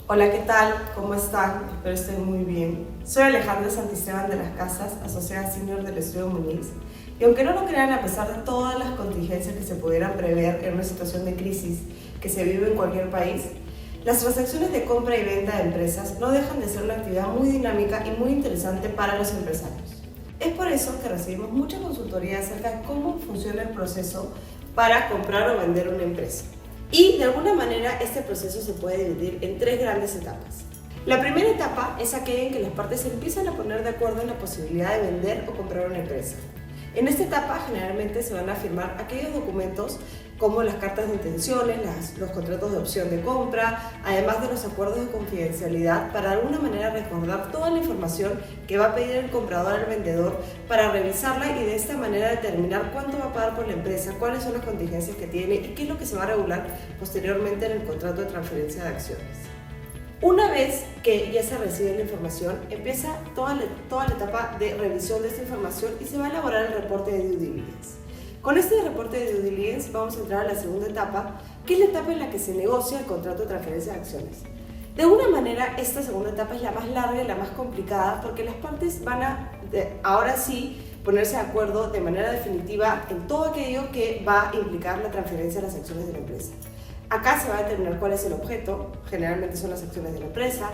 Hola, ¿qué tal? ¿Cómo están? Espero estén muy bien. Soy Alejandra Santisteban de las Casas, asociada senior del Estudio Muniz. Y aunque no lo crean, a pesar de todas las contingencias que se pudieran prever en una situación de crisis que se vive en cualquier país, las transacciones de compra y venta de empresas no dejan de ser una actividad muy dinámica y muy interesante para los empresarios. Es por eso que recibimos mucha consultoría acerca de cómo funciona el proceso para comprar o vender una empresa. Y de alguna manera este proceso se puede dividir en tres grandes etapas. La primera etapa es aquella en que las partes se empiezan a poner de acuerdo en la posibilidad de vender o comprar una empresa. En esta etapa generalmente se van a firmar aquellos documentos como las cartas de intenciones, los contratos de opción de compra, además de los acuerdos de confidencialidad para de alguna manera recordar toda la información que va a pedir el comprador al vendedor para revisarla y de esta manera determinar cuánto va a pagar por la empresa, cuáles son las contingencias que tiene y qué es lo que se va a regular posteriormente en el contrato de transferencia de acciones. Una vez que ya se recibe la información, empieza toda la etapa de revisión de esta información y se va a elaborar el reporte de due diligence. Con este reporte de due diligence vamos a entrar a la segunda etapa, que es la etapa en la que se negocia el contrato de transferencia de acciones. De alguna manera, esta segunda etapa es la más larga y la más complicada porque las partes van a, ahora sí, ponerse de acuerdo de manera definitiva en todo aquello que va a implicar la transferencia de las acciones de la empresa. Acá se va a determinar cuál es el objeto, generalmente son las acciones de la empresa,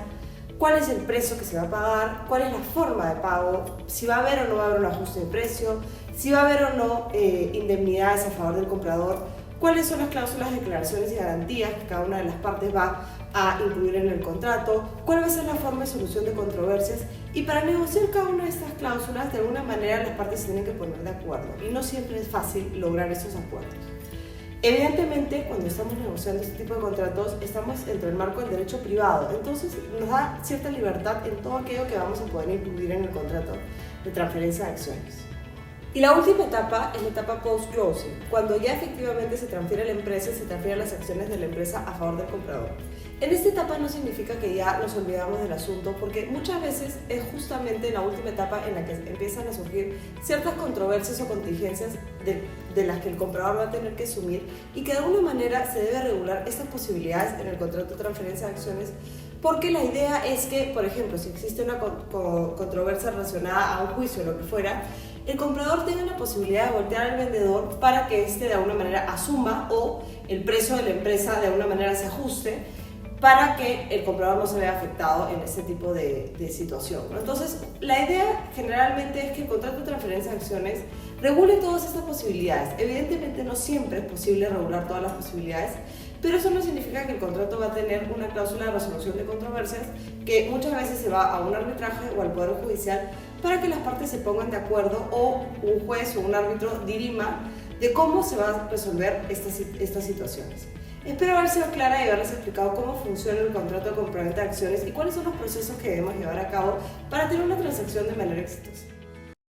cuál es el precio que se va a pagar, cuál es la forma de pago, si va a haber o no va a haber un ajuste de precio, si va a haber o no indemnidades a favor del comprador, cuáles son las cláusulas de declaraciones y garantías que cada una de las partes va a incluir en el contrato, cuál va a ser la forma de solución de controversias y para negociar cada una de estas cláusulas de alguna manera las partes se tienen que poner de acuerdo y no siempre es fácil lograr esos acuerdos. Evidentemente, cuando estamos negociando este tipo de contratos, estamos dentro del marco del derecho privado, entonces nos da cierta libertad en todo aquello que vamos a poder incluir en el contrato de transferencia de acciones. Y la última etapa es la etapa post-closing, cuando ya efectivamente se transfiere a la empresa y se transfieren las acciones de la empresa a favor del comprador. En esta etapa no significa que ya nos olvidamos del asunto, porque muchas veces es justamente en la última etapa en la que empiezan a surgir ciertas controversias o contingencias de las que el comprador va a tener que asumir y que de alguna manera se debe regular estas posibilidades en el contrato de transferencia de acciones, porque la idea es que, por ejemplo, si existe una controversia relacionada a un juicio o lo que fuera, el comprador tenga la posibilidad de voltear al vendedor para que éste de alguna manera asuma o el precio de la empresa de alguna manera se ajuste para que el comprador no se vea afectado en este tipo de situación. Entonces, la idea generalmente es que el contrato de transferencia de acciones regule todas estas posibilidades. Evidentemente no siempre es posible regular todas las posibilidades, pero eso no significa que el contrato va a tener una cláusula de resolución de controversias que muchas veces se va a un arbitraje o al Poder Judicial para que las partes se pongan de acuerdo o un juez o un árbitro dirima de cómo se van a resolver estas situaciones. Espero haber sido clara y haberles explicado cómo funciona el contrato de compraventa de acciones y cuáles son los procesos que debemos llevar a cabo para tener una transacción de manera exitosa.